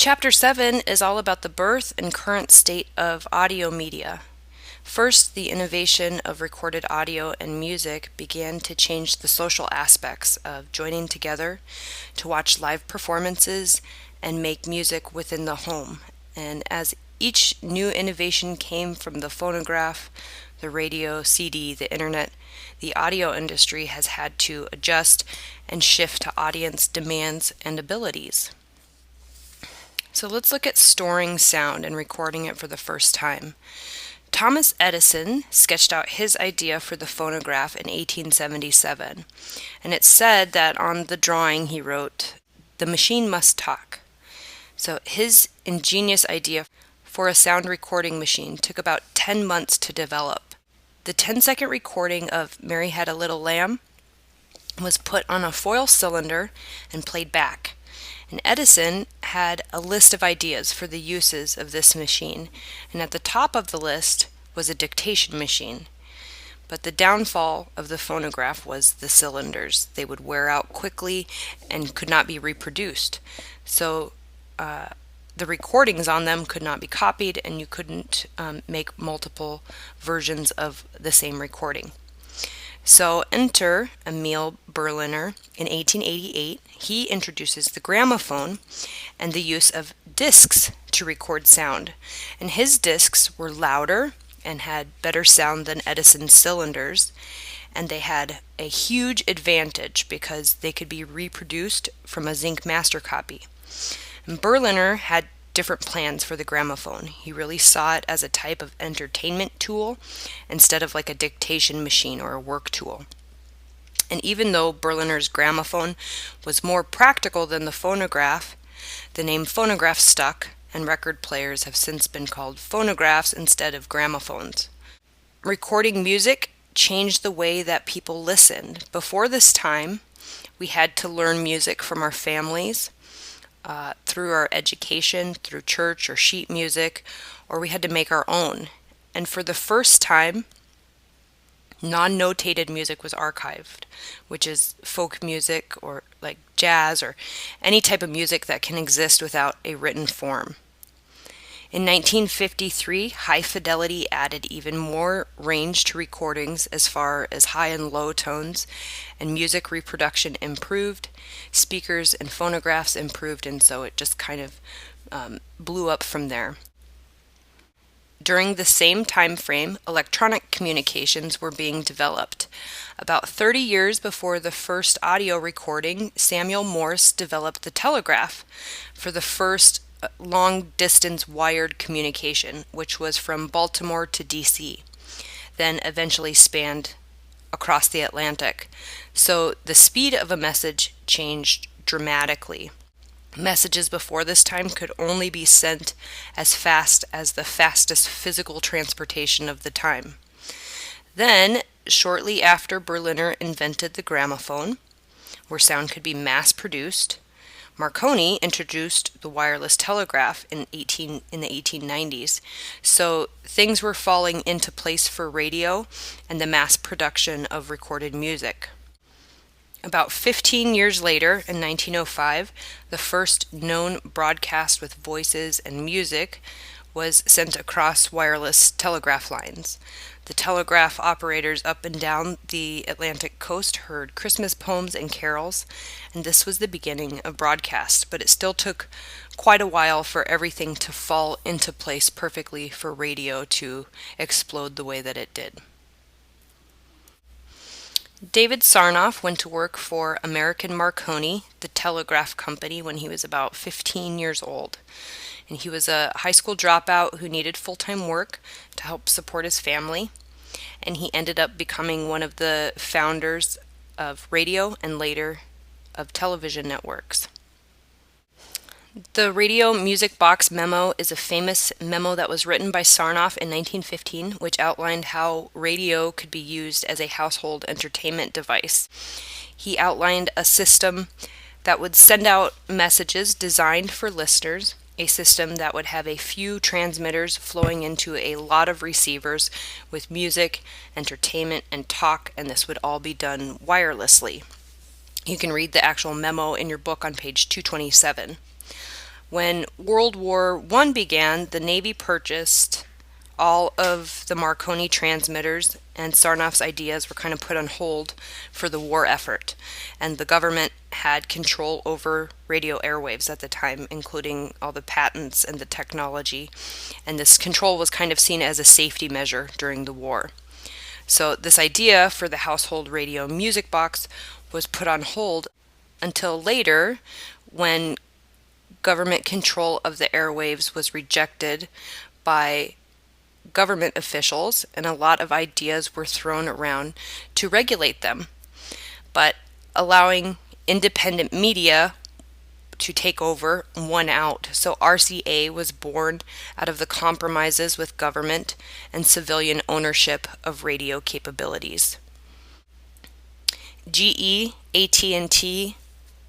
Chapter 7 is all about the birth and current state of audio media. First, the innovation of recorded audio and music began to change the social aspects of joining together to watch live performances and make music within the home. And as each new innovation came from the phonograph, the radio, CD, the internet, the audio industry has had to adjust and shift to audience demands and abilities. So let's look at storing sound and recording it for the first time. Thomas Edison sketched out his idea for the phonograph in 1877, and it's said that on the drawing he wrote, "The machine must talk." So his ingenious idea for a sound recording machine took about 10 months to develop. The 10-second recording of "Mary Had a Little Lamb" was put on a foil cylinder and played back. And Edison had a list of ideas for the uses of this machine, and at the top of the list was a dictation machine. But the downfall of the phonograph was the cylinders. They would wear out quickly and could not be reproduced. So the recordings on them could not be copied, and you couldn't make multiple versions of the same recording. So enter Emil Berliner in 1888. He introduces the gramophone and the use of discs to record sound. And his discs were louder and had better sound than Edison's cylinders. And they had a huge advantage because they could be reproduced from a zinc master copy. And Berliner had different plans for the gramophone. He really saw it as a type of entertainment tool instead of like a dictation machine or a work tool. And even though Berliner's gramophone was more practical than the phonograph, the name phonograph stuck, and record players have since been called phonographs instead of gramophones. Recording music changed the way that people listened. Before this time, we had to learn music from our families, through our education, through church or sheet music, or we had to make our own. And for the first time, non-notated music was archived, which is folk music or like jazz or any type of music that can exist without a written form. In 1953, high fidelity added even more range to recordings as far as high and low tones, and music reproduction improved, speakers and phonographs improved, and so it just kind of blew up from there. During the same time frame, electronic communications were being developed. About 30 years before the first audio recording, Samuel Morse developed the telegraph for the first long-distance wired communication, which was from Baltimore to DC, then eventually spanned across the Atlantic. So the speed of a message changed dramatically. Messages before this time could only be sent as fast as the fastest physical transportation of the time. Then, shortly after Berliner invented the gramophone, where sound could be mass-produced, Marconi introduced the wireless telegraph in the 1890s, so things were falling into place for radio and the mass production of recorded music. About 15 years later, in 1905, the first known broadcast with voices and music was sent across wireless telegraph lines. The telegraph operators up and down the Atlantic coast heard Christmas poems and carols, and this was the beginning of broadcast, but it still took quite a while for everything to fall into place perfectly for radio to explode the way that it did. David Sarnoff went to work for American Marconi, the telegraph company, when he was about 15 years old. And he was a high school dropout who needed full-time work to help support his family. And he ended up becoming one of the founders of radio and later of television networks. The radio music box memo is a famous memo that was written by Sarnoff in 1915, which outlined how radio could be used as a household entertainment device. He outlined a system that would send out messages designed for listeners, a system that would have a few transmitters flowing into a lot of receivers with music, entertainment, and talk, and this would all be done wirelessly. You can read the actual memo in your book on page 227. When World War I began, the Navy purchased all of the Marconi transmitters, and Sarnoff's ideas were kind of put on hold for the war effort. And the government had control over radio airwaves at the time, including all the patents and the technology. And this control was kind of seen as a safety measure during the war. So this idea for the household radio music box was put on hold until later, when government control of the airwaves was rejected by government officials, and a lot of ideas were thrown around to regulate them. But allowing independent media to take over won out. So RCA was born out of the compromises with government and civilian ownership of radio capabilities. GE, AT&T,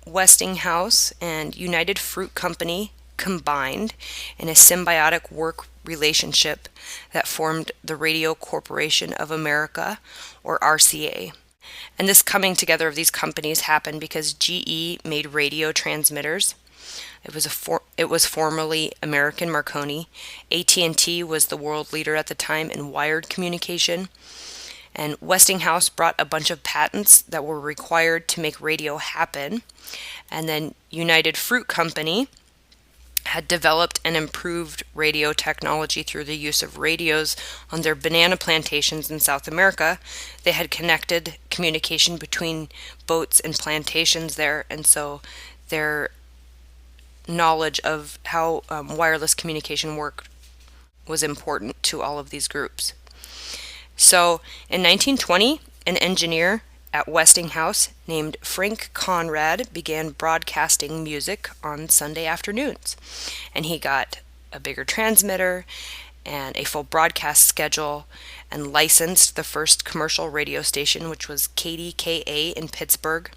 Westinghouse, and United Fruit Company combined in a symbiotic work relationship that formed the Radio Corporation of America, or RCA. And this coming together of these companies happened because GE made radio transmitters. It was formerly American Marconi. AT&T was the world leader at the time in wired communication. And Westinghouse brought a bunch of patents that were required to make radio happen. And then United Fruit Company had developed and improved radio technology through the use of radios on their banana plantations in South America. They had connected communication between boats and plantations there, and so their knowledge of how wireless communication worked was important to all of these groups. So in 1920, an engineer at Westinghouse named Frank Conrad began broadcasting music on Sunday afternoons. And he got a bigger transmitter and a full broadcast schedule and licensed the first commercial radio station, which was KDKA in Pittsburgh.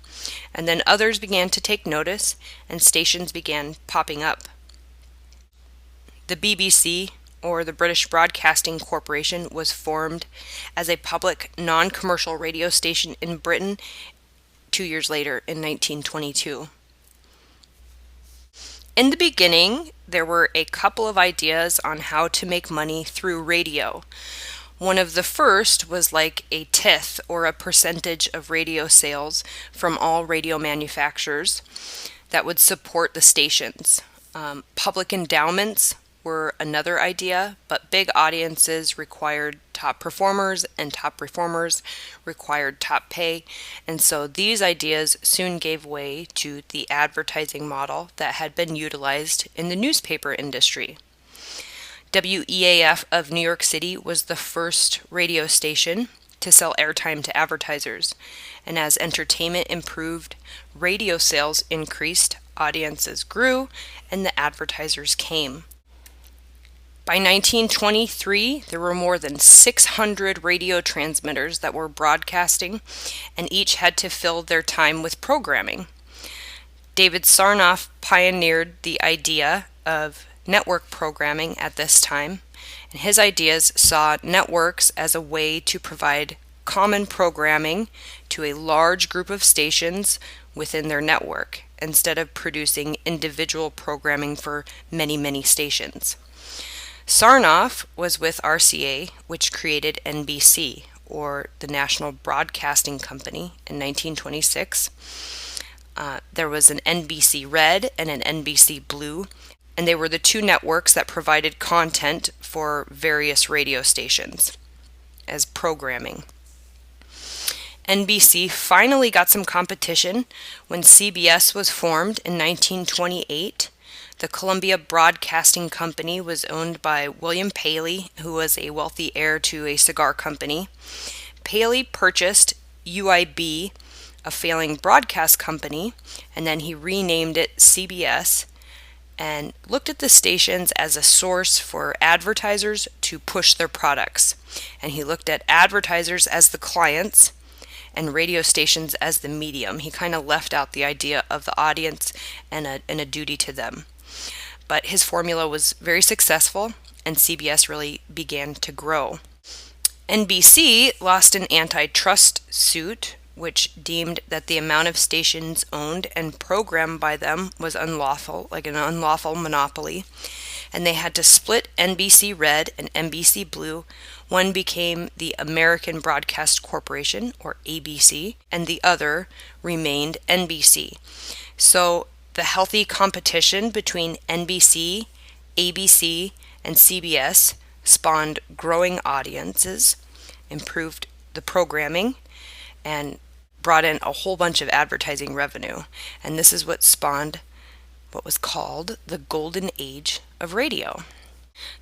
And then others began to take notice and stations began popping up. The BBC, or the British Broadcasting Corporation, was formed as a public non-commercial radio station in Britain 2 years later in 1922. In the beginning, there were a couple of ideas on how to make money through radio. One of the first was like a tithe, or a percentage of radio sales from all radio manufacturers that would support the stations. Public endowments were another idea, but big audiences required top performers, and top performers required top pay, and so these ideas soon gave way to the advertising model that had been utilized in the newspaper industry. WEAF of New York City was the first radio station to sell airtime to advertisers, and as entertainment improved, radio sales increased, audiences grew, and the advertisers came. By 1923, there were more than 600 radio transmitters that were broadcasting, and each had to fill their time with programming. David Sarnoff pioneered the idea of network programming at this time, and his ideas saw networks as a way to provide common programming to a large group of stations within their network, instead of producing individual programming for many, many stations. Sarnoff was with RCA, which created NBC, or the National Broadcasting Company, in 1926. There was an NBC Red and an NBC Blue, and they were the two networks that provided content for various radio stations as programming. NBC finally got some competition when CBS was formed in 1928. The Columbia Broadcasting Company was owned by William Paley, who was a wealthy heir to a cigar company. Paley purchased UIB, a failing broadcast company, and then he renamed it CBS and looked at the stations as a source for advertisers to push their products. And he looked at advertisers as the clients and radio stations as the medium. He kind of left out the idea of the audience and a duty to them. But his formula was very successful, and CBS really began to grow. NBC lost an antitrust suit which deemed that the amount of stations owned and programmed by them was unlawful, like an unlawful monopoly, and they had to split NBC Red and NBC Blue. One became the American Broadcast Corporation, or ABC, and the other remained NBC. So the healthy competition between NBC, ABC, and CBS spawned growing audiences, improved the programming, and brought in a whole bunch of advertising revenue. And this is what spawned what was called the Golden Age of Radio.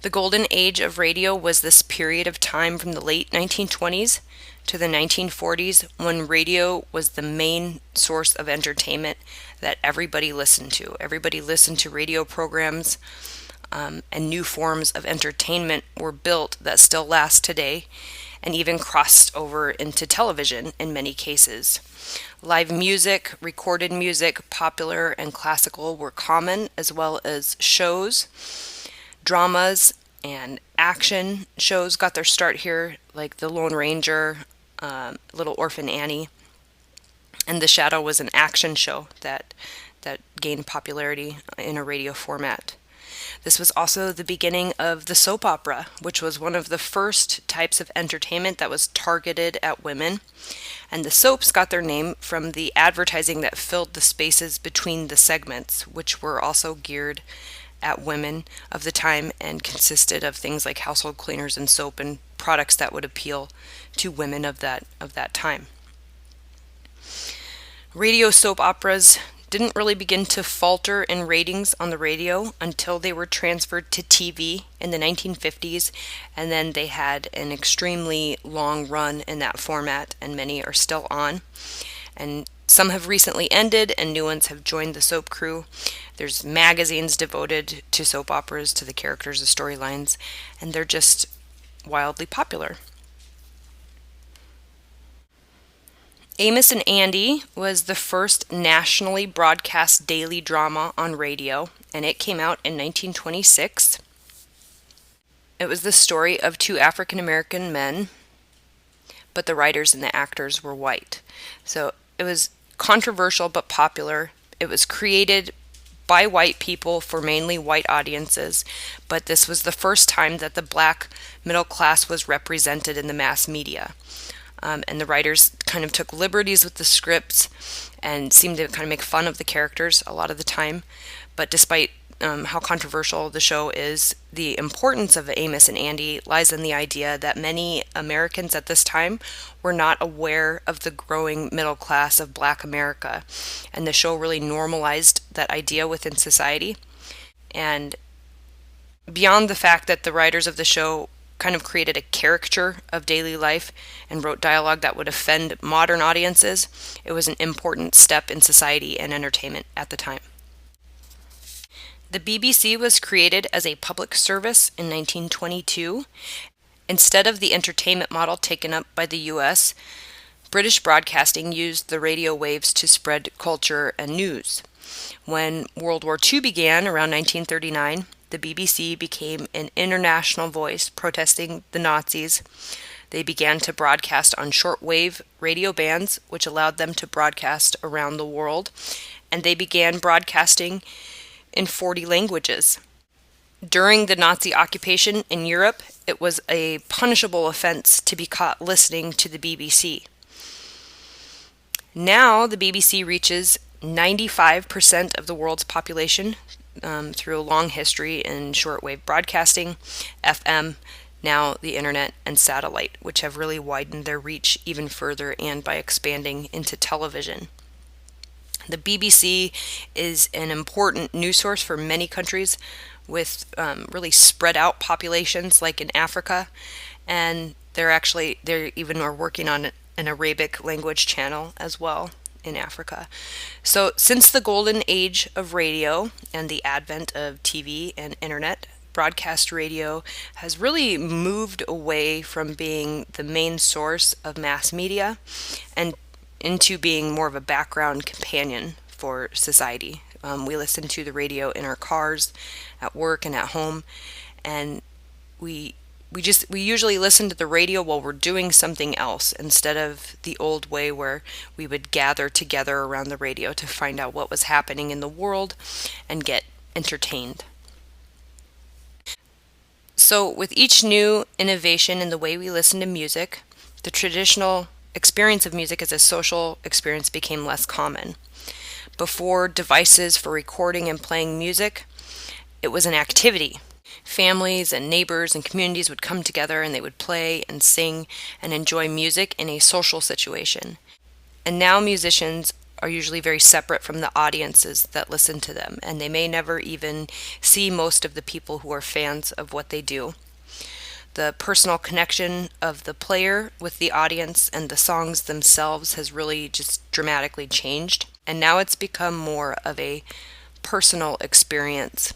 The Golden Age of Radio was this period of time from the late 1920s to the 1940s when radio was the main source of entertainment that everybody listened to. Everybody listened to radio programs, and new forms of entertainment were built that still last today and even crossed over into television in many cases. Live music, recorded music, popular and classical were common, as well as shows. Dramas and action shows got their start here, like The Lone Ranger, Little Orphan Annie, and The Shadow was an action show that gained popularity in a radio format. This was also the beginning of the soap opera, which was one of the first types of entertainment that was targeted at women. And the soaps got their name from the advertising that filled the spaces between the segments, which were also geared at women of the time and consisted of things like household cleaners and soap and products that would appeal to women of that time. Radio soap operas didn't really begin to falter in ratings on the radio until they were transferred to TV in the 1950s, and then they had an extremely long run in that format, and many are still on. And some have recently ended, and new ones have joined the soap crew. There's magazines devoted to soap operas, to the characters, the storylines, and they're just wildly popular. Amos and Andy was the first nationally broadcast daily drama on radio, and it came out in 1926. It was the story of two African American men, but the writers and the actors were white. So it was controversial but popular. It was created by white people for mainly white audiences, but this was the first time that the black middle class was represented in the mass media. And the writers kind of took liberties with the scripts and seemed to kind of make fun of the characters a lot of the time. But despite how controversial the show is, the importance of Amos and Andy lies in the idea that many Americans at this time were not aware of the growing middle class of Black America. And the show really normalized that idea within society. And beyond the fact that the writers of the show kind of created a caricature of daily life and wrote dialogue that would offend modern audiences, it was an important step in society and entertainment at the time. The BBC was created as a public service in 1922. Instead of the entertainment model taken up by the US, British Broadcasting used the radio waves to spread culture and news. When World War II began around 1939, the BBC became an international voice protesting the Nazis. They began to broadcast on shortwave radio bands, which allowed them to broadcast around the world, and they began broadcasting in 40 languages. During the Nazi occupation in Europe, it was a punishable offense to be caught listening to the BBC. Now, the BBC reaches 95% of the world's population through a long history in shortwave broadcasting, FM, now the internet, and satellite, which have really widened their reach even further and by expanding into television. The BBC is an important news source for many countries with really spread out populations like in Africa, and they even are working on an Arabic language channel as well in Africa. So since the golden age of radio and the advent of TV and internet, broadcast radio has really moved away from being the main source of mass media and into being more of a background companion for society. We listen to the radio in our cars, at work, and at home, and we we usually listen to the radio while we're doing something else instead of the old way where we would gather together around the radio to find out what was happening in the world and get entertained. So with each new innovation in the way we listen to music, the traditional experience of music as a social experience became less common. Before devices for recording and playing music, it was an activity. Families and neighbors and communities would come together and they would play and sing and enjoy music in a social situation. And now musicians are usually very separate from the audiences that listen to them, and they may never even see most of the people who are fans of what they do. The personal connection of the player with the audience and the songs themselves has really just dramatically changed, and now it's become more of a personal experience.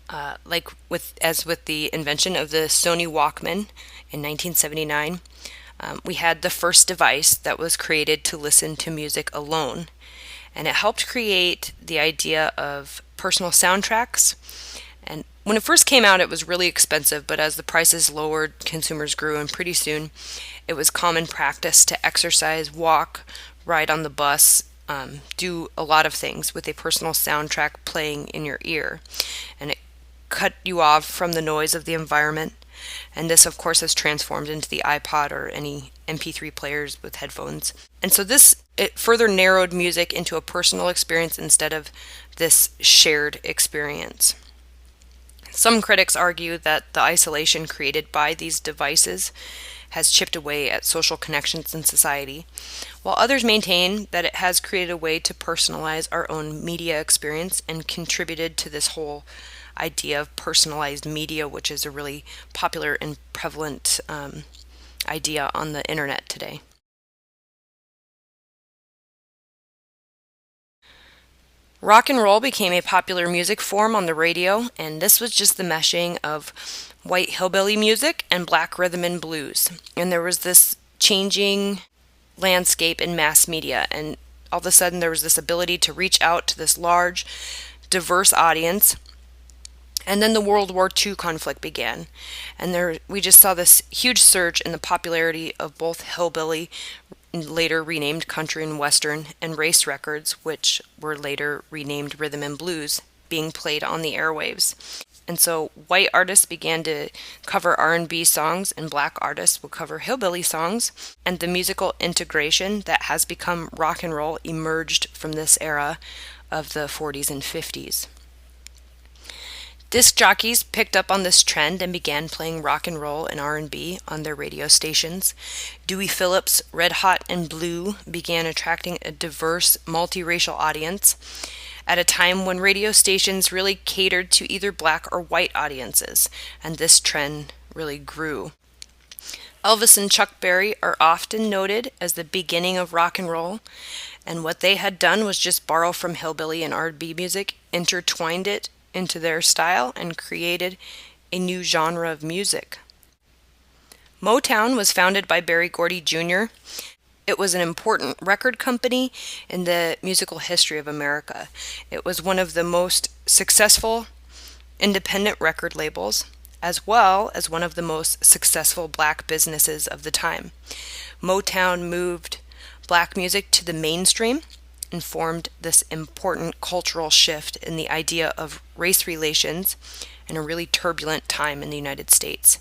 As with the invention of the Sony Walkman in 1979, we had the first device that was created to listen to music alone, and it helped create the idea of personal soundtracks. And when it first came out, it was really expensive, but as the prices lowered, consumers grew, and pretty soon it was common practice to exercise, walk, ride on the bus, do a lot of things with a personal soundtrack playing in your ear. And it cut you off from the noise of the environment. And this, of course, has transformed into the iPod or any MP3 players with headphones. And so it further narrowed music into a personal experience instead of this shared experience. Some critics argue that the isolation created by these devices has chipped away at social connections in society, while others maintain that it has created a way to personalize our own media experience and contributed to this whole idea of personalized media, which is a really popular and prevalent idea on the internet today. Rock and roll became a popular music form on the radio, and this was just the meshing of white hillbilly music and black rhythm and blues. And there was this changing landscape in mass media, and all of a sudden there was this ability to reach out to this large, diverse audience. And then the World War II conflict began, and we just saw this huge surge in the popularity of both hillbilly, later renamed country and western, and race records, which were later renamed rhythm and blues, being played on the airwaves. And so white artists began to cover R&B songs, and black artists would cover hillbilly songs, and the musical integration that has become rock and roll emerged from this era of the 40s and 50s. Disc jockeys picked up on this trend and began playing rock and roll and R&B on their radio stations. Dewey Phillips' Red Hot and Blue began attracting a diverse, multiracial audience at a time when radio stations really catered to either black or white audiences, and this trend really grew. Elvis and Chuck Berry are often noted as the beginning of rock and roll, and what they had done was just borrow from hillbilly and R&B music, intertwined it into their style, and created a new genre of music. Motown was founded by Berry Gordy Jr. It was an important record company in the musical history of America. It was one of the most successful independent record labels, as well as one of the most successful black businesses of the time. Motown moved black music to the mainstream and formed this important cultural shift in the idea of race relations in a really turbulent time in the United States.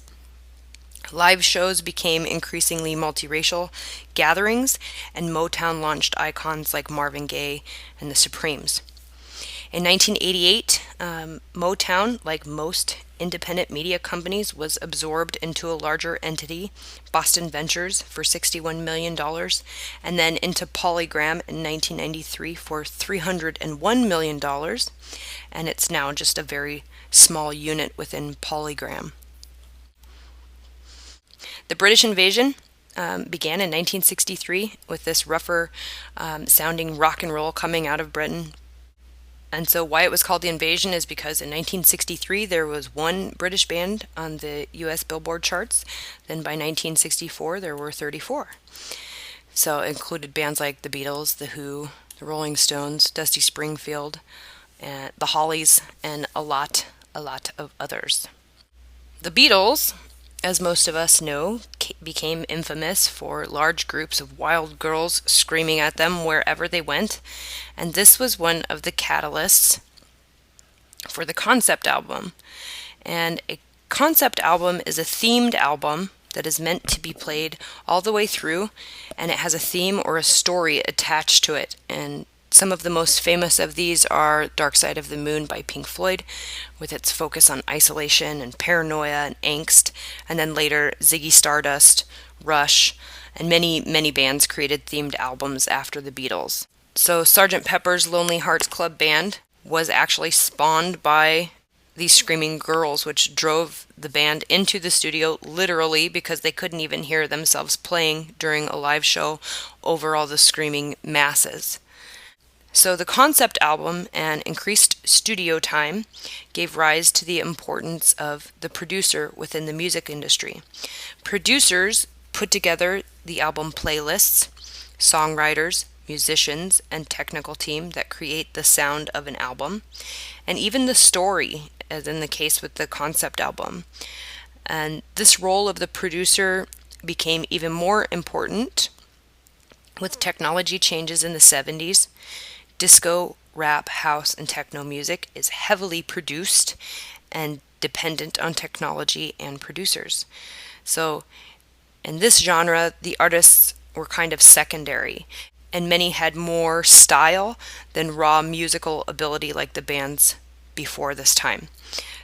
Live shows became increasingly multiracial gatherings, and Motown launched icons like Marvin Gaye and the Supremes. In 1988, Motown, like most independent media companies, was absorbed into a larger entity, Boston Ventures, for $61 million, and then into Polygram in 1993 for $301 million, and it's now just a very small unit within Polygram. The British invasion began in 1963 with this rougher sounding rock and roll coming out of Britain. And so why it was called the invasion is because in 1963 there was one British band on the US Billboard charts. Then by 1964 there were 34. So it included bands like the Beatles, the Who, the Rolling Stones, Dusty Springfield, and the Hollies, and a lot of others. The Beatles, as most of us know, became infamous for large groups of wild girls screaming at them wherever they went, and this was one of the catalysts for the concept album. And a concept album is a themed album that is meant to be played all the way through, and it has a theme or a story attached to it. And some of the most famous of these are Dark Side of the Moon by Pink Floyd, with its focus on isolation and paranoia and angst, and then later Ziggy Stardust, Rush, and many, many bands created themed albums after the Beatles. So Sgt. Pepper's Lonely Hearts Club Band was actually spawned by these screaming girls, which drove the band into the studio literally because they couldn't even hear themselves playing during a live show over all the screaming masses. So the concept album and increased studio time gave rise to the importance of the producer within the music industry. Producers put together the album playlists, songwriters, musicians, and technical team that create the sound of an album, and even the story, as in the case with the concept album. And this role of the producer became even more important with technology changes in the 70s. Disco, rap, house, and techno music is heavily produced and dependent on technology and producers. So in this genre, the artists were kind of secondary, and many had more style than raw musical ability like the bands before this time.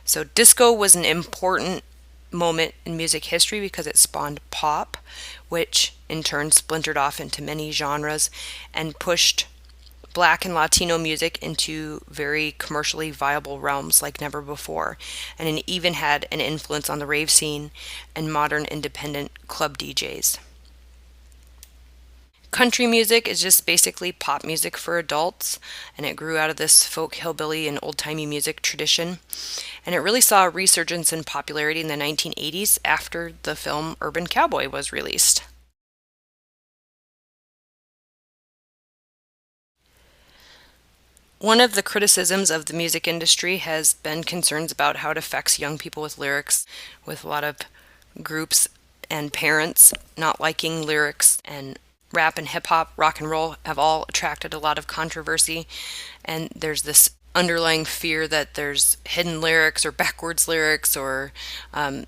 So disco was an important moment in music history because it spawned pop, which in turn splintered off into many genres and pushed Black and Latino music into very commercially viable realms like never before, and it even had an influence on the rave scene and modern independent club DJs. Country music is just basically pop music for adults, and it grew out of this folk, hillbilly, and old-timey music tradition. And it really saw a resurgence in popularity in the 1980s after the film Urban Cowboy was released. One of the criticisms of the music industry has been concerns about how it affects young people with lyrics, with a lot of groups and parents not liking lyrics, and rap and hip hop, rock and roll have all attracted a lot of controversy, and there's this underlying fear that there's hidden lyrics or backwards lyrics or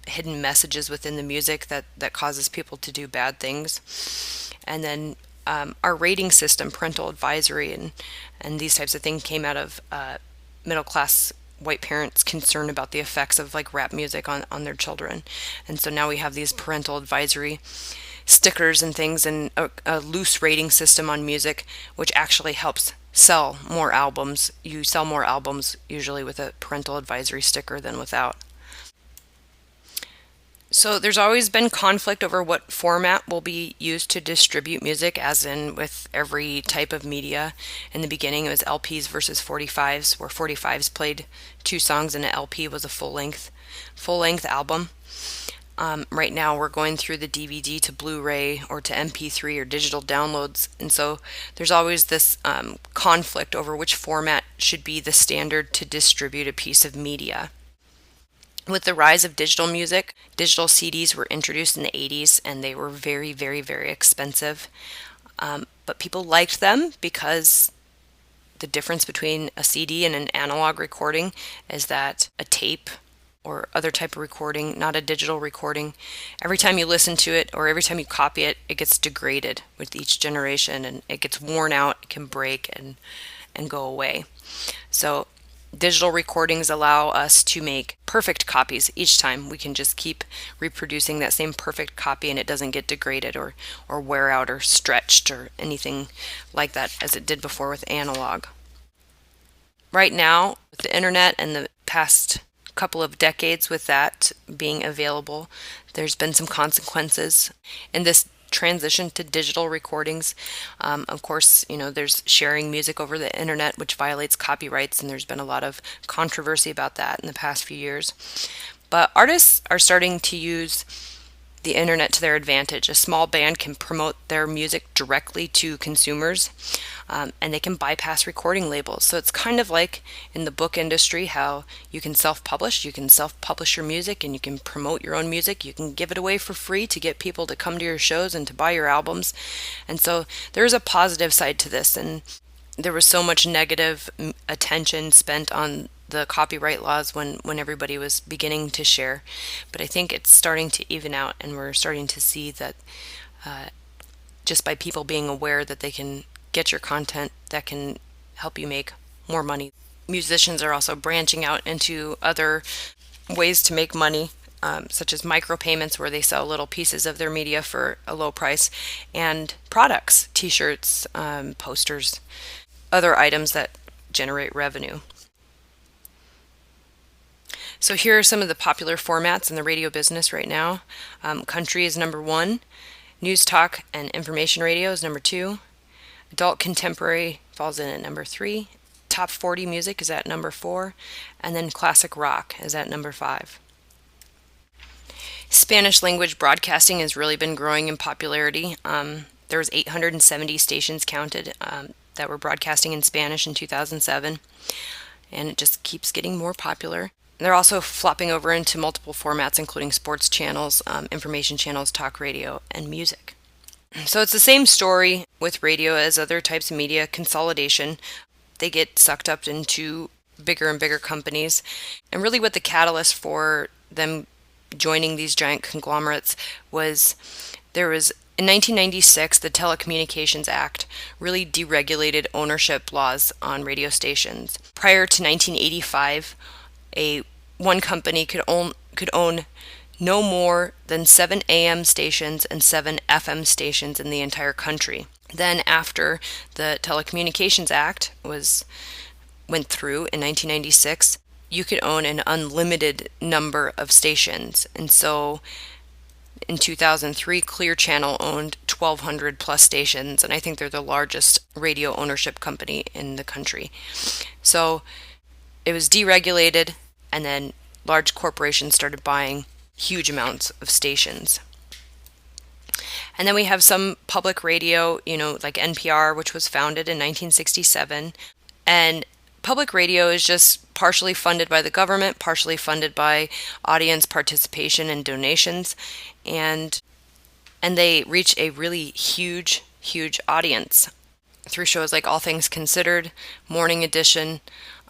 hidden messages within the music that causes people to do bad things. And then our rating system, parental advisory, and these types of things came out of middle class white parents' concern about the effects of like rap music on their children. And so now we have these parental advisory stickers and things, and a loose rating system on music, which actually helps sell more albums. You sell more albums usually with a parental advisory sticker than without. So there's always been conflict over what format will be used to distribute music, as in with every type of media. In the beginning, it was LPs versus 45s, where 45s played 2 songs and an LP was a full-length album. Right now, we're going through the DVD to Blu-ray or to MP3 or digital downloads, and so there's always this conflict over which format should be the standard to distribute a piece of media. With the rise of digital music, digital CDs were introduced in the 80s, and they were very, very, very expensive. But people liked them because the difference between a CD and an analog recording is that a tape or other type of recording, not a digital recording, every time you listen to it or every time you copy it, it gets degraded with each generation, and it gets worn out, it can break and go away. So digital recordings allow us to make perfect copies each time. We can just keep reproducing that same perfect copy, and it doesn't get degraded or wear out or stretched or anything like that as it did before with analog. Right now, with the internet and the past couple of decades with that being available, there's been some consequences in this transition to digital recordings. Of course, there's sharing music over the internet, which violates copyrights, and there's been a lot of controversy about that in the past few years. But artists are starting to use the internet to their advantage. A small band can promote their music directly to consumers, and they can bypass recording labels. So it's kind of like in the book industry how you can self-publish. You can self-publish your music and you can promote your own music. You can give it away for free to get people to come to your shows and to buy your albums. And so there's a positive side to this, and there was so much negative attention spent on the copyright laws when everybody was beginning to share. But I think it's starting to even out, and we're starting to see that just by people being aware that they can get your content that can help you make more money. Musicians are also branching out into other ways to make money, such as micropayments, where they sell little pieces of their media for a low price, and products, t-shirts, posters, other items that generate revenue. So here are some of the popular formats in the radio business right now. Country is number 1. News, talk, and information radio is number 2. Adult contemporary falls in at number 3. Top 40 music is at number 4. And then classic rock is at number 5. Spanish language broadcasting has really been growing in popularity. There was 870 stations counted that were broadcasting in Spanish in 2007. And it just keeps getting more popular. They're also flopping over into multiple formats, including sports channels, information channels, talk radio, and music. So it's the same story with radio as other types of media. Consolidation. They get sucked up into bigger and bigger companies. And really what the catalyst for them joining these giant conglomerates was in 1996, the Telecommunications Act really deregulated ownership laws on radio stations. Prior to 1985, one company could own no more than 7 AM stations and 7 FM stations in the entire country. Then after the Telecommunications Act went through in 1996, you could own an unlimited number of stations. And so in 2003, Clear Channel owned 1,200 plus stations, and I think they're the largest radio ownership company in the country. So it was deregulated, and then large corporations started buying huge amounts of stations. And then we have some public radio, like NPR, which was founded in 1967. And public radio is just partially funded by the government, partially funded by audience participation and donations. And they reach a really huge audience through shows like All Things Considered, Morning Edition,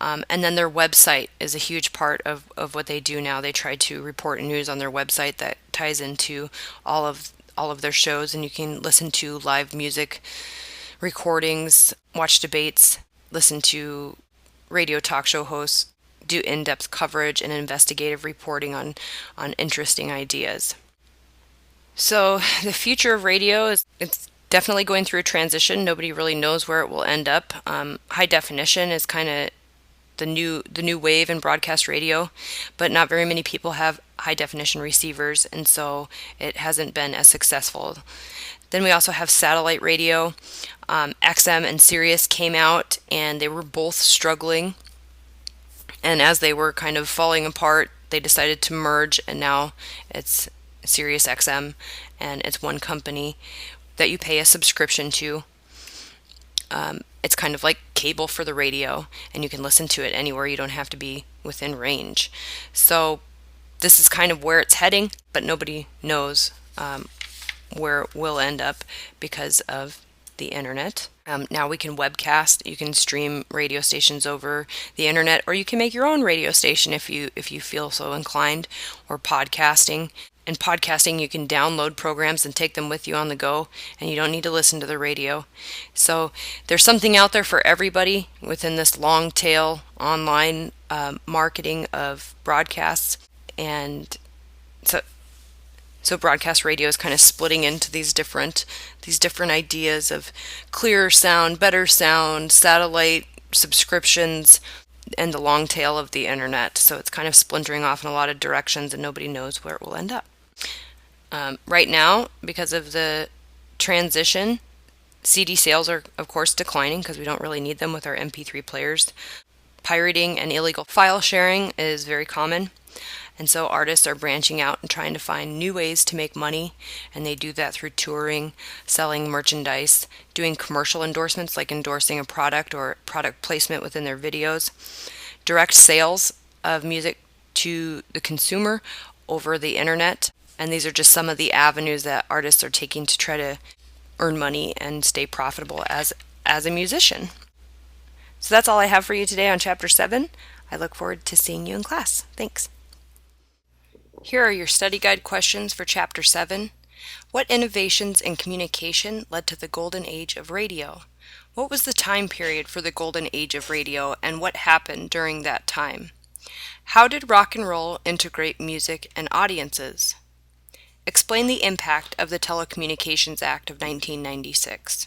and then their website is a huge part of what they do now. They try to report news on their website that ties into all of their shows, and you can listen to live music recordings, watch debates, listen to radio talk show hosts do in-depth coverage and investigative reporting on interesting ideas. So the future of radio it's definitely going through a transition. Nobody really knows where it will end up. High definition is kind of the new wave in broadcast radio, but not very many people have high definition receivers, and so it hasn't been as successful. Then we also have satellite radio. XM and Sirius came out, and they were both struggling. And as they were kind of falling apart, they decided to merge, and now it's Sirius XM, and it's one company that you pay a subscription to. It's kind of like cable for the radio, and you can listen to it anywhere. You don't have to be within range. So this is kind of where it's heading, but nobody knows where it will end up because of the internet. Now we can webcast. You can stream radio stations over the internet, or you can make your own radio station if you feel so inclined, or podcasting. In podcasting, you can download programs and take them with you on the go, and you don't need to listen to the radio. So there's something out there for everybody within this long tail online marketing of broadcasts. And so broadcast radio is kind of splitting into these different ideas of clearer sound, better sound, satellite subscriptions, and the long tail of the internet. So it's kind of splintering off in a lot of directions, and nobody knows where it will end up. Right now, because of the transition, CD sales are, of course, declining because we don't really need them with our MP3 players. Pirating and illegal file sharing is very common. And so artists are branching out and trying to find new ways to make money, and they do that through touring, selling merchandise, doing commercial endorsements like endorsing a product or product placement within their videos, direct sales of music to the consumer over the internet. And these are just some of the avenues that artists are taking to try to earn money and stay profitable as a musician. So that's all I have for you today on Chapter 7. I look forward to seeing you in class. Thanks. Here are your study guide questions for Chapter 7. What innovations in communication led to the golden age of radio? What was the time period for the golden age of radio, and what happened during that time? How did rock and roll integrate music and audiences? Explain the impact of the Telecommunications Act of 1996.